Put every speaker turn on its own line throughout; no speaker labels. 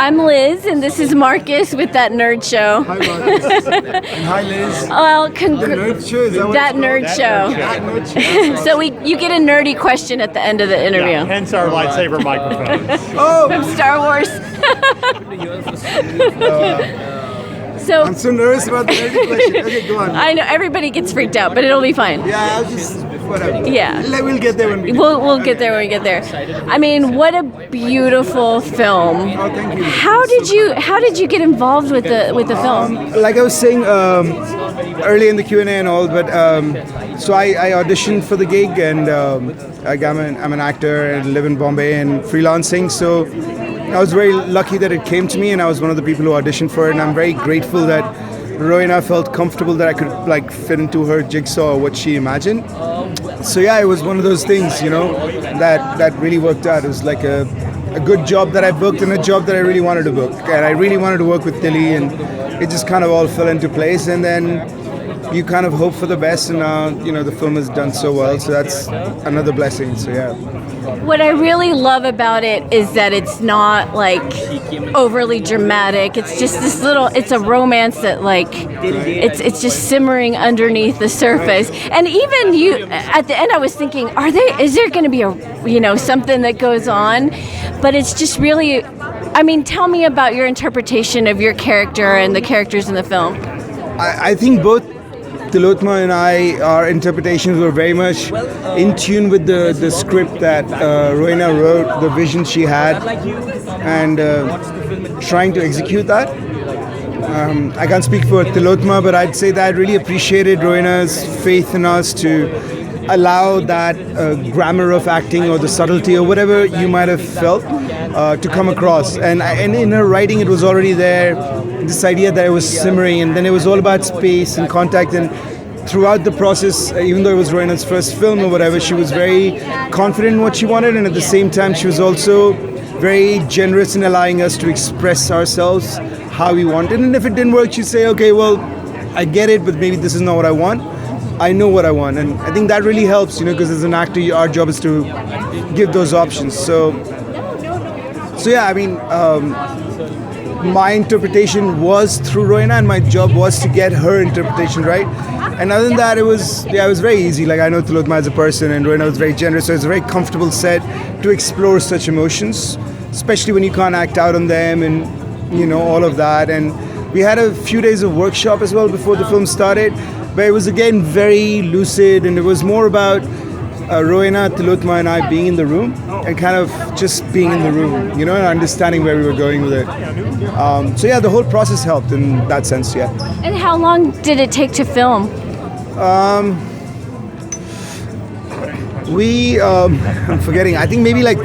I'm Liz, and this is Marcus with That Nerd Show.
Hi, Marcus. And hi, Liz.
Well,
The Nerd Show, is that what
That
it's
Nerd
called?
Show.
That Nerd Show.
So you get a nerdy question at the end of the interview.
Hence our lightsaber microphones.
Oh,
From Star Wars. So
I'm so nervous about the nerdy question. Okay, go on.
I know everybody gets freaked out, but it'll be fine.
Yeah, I'll just, whatever.
Yeah.
We'll get there when we
We'll get there when we get there. I mean, what a beautiful film.
Oh, thank you.
How did you get involved with the film?
Like I was saying early in the Q&A and all, but so I auditioned for the gig, and I'm an actor and live in Bombay and freelancing, so I was very lucky that it came to me, and I was one of the people who auditioned for it, and I'm very grateful that Roina felt comfortable that I could like fit into her jigsaw or what she imagined. So yeah, it was one of those things, that really worked out. It was like a good job that I booked and a job that I really wanted to book, and I really wanted to work with Tilly, and it just kind of all fell into place, and then you kind of hope for the best, and the film has done so well, so that's another blessing. So yeah.
What I really love about it is that it's not like overly dramatic. It's just it's a romance that like it's just simmering underneath the surface. And even you at the end I was thinking, is there going to be a something that goes on? But it's just really, I mean, tell me about your interpretation of your character and the characters in the film.
I think both Tilotma and our interpretations were very much in tune with the script that Roina wrote, the vision she had, and trying to execute that. I can't speak for Tilotma, but I'd say that I really appreciated Roina's faith in us to allow that grammar of acting or the subtlety or whatever you might have felt to come across. And in her writing, it was already there, this idea that it was simmering, and then it was all about space and contact. And throughout the process, even though it was Roina's first film or whatever, she was very confident in what she wanted, and at the same time, she was also very generous in allowing us to express ourselves how we wanted. And if it didn't work, she'd say, okay, well, I get it, but maybe this is not what I want. I know what I want, and I think that really helps, because as an actor, our job is to give those options. So yeah, I mean, my interpretation was through Roina, and my job was to get her interpretation right. And other than that, it was very easy. Like, I know Tilotma as a person, and Roina was very generous, so it's a very comfortable set to explore such emotions, especially when you can't act out on them and, all of that. And we had a few days of workshop as well before the film started, but it was again very lucid, and it was more about Roina, Tilotma, and I being in the room and kind of just being in the room, and understanding where we were going with it. So yeah, the whole process helped in that sense, yeah.
And how long did it take to film?
I'm forgetting, I think maybe like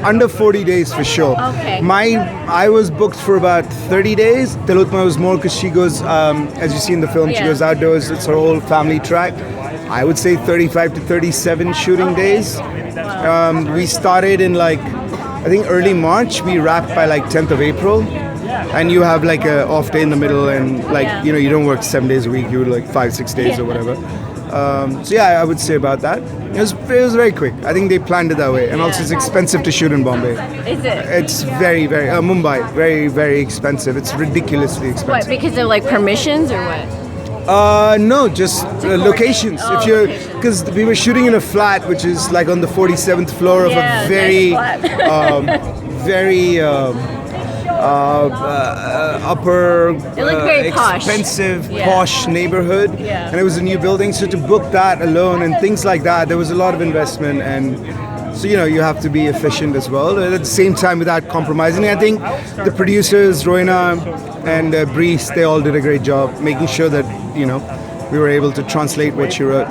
under 40 days for sure.
Okay.
I was booked for about 30 days. Tilotma was more because she goes, as you see in the film, she goes outdoors. It's her whole family track. I would say 35 to 37 shooting days. We started in I think early March. We wrapped by 10th of April. And you have a off day in the middle, and you don't work 7 days a week. You do 5-6 days or whatever. So yeah, I would say about that. It was very quick. I think they planned it that way. And also it's expensive to shoot in Bombay.
Is it?
It's very, very, Mumbai, very, very expensive. It's ridiculously expensive.
What, because of permissions or what?
No, just locations. Because we were shooting in a flat, which is on the 47th floor of a very, very upper,
It looked very
expensive,
posh.
posh neighborhood,
Yeah.
and it was a new building. So to book that alone and things like that, there was a lot of investment, and so you have to be efficient as well. At the same time, without compromising, I think the producers, Roina and Brees, they all did a great job making sure that we were able to translate what she wrote.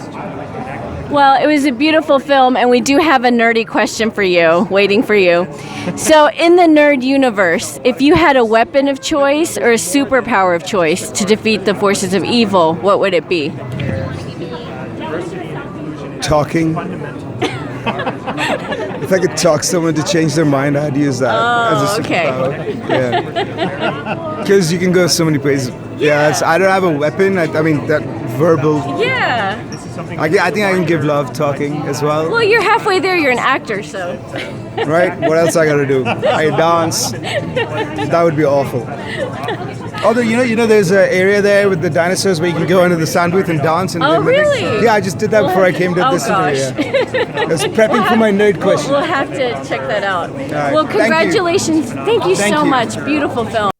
Well, it was a beautiful film, and we do have a nerdy question for you, waiting for you. So, in the nerd universe, if you had a weapon of choice or a superpower of choice to defeat the forces of evil, what would it be?
Talking. If I could talk someone to change their mind, I'd use that as a superpower.
Okay.
Yeah. Because you can go so many places. Yeah, I don't have a weapon. I mean, that verbal.
Yeah.
I think I can give love talking as well.
Well, you're halfway there. You're an actor, so.
Right? What else I gotta do? I dance. That would be awful. Although you know, there's an area there with the dinosaurs where you can go into the sound booth and dance. And
Oh, really?
Yeah, I just did that before I came to this area. I was prepping for my nerd question.
We'll have to check that out.
right.
Well,
Thank you.
congratulations. Thank you
Thank
so
you.
much. Beautiful film.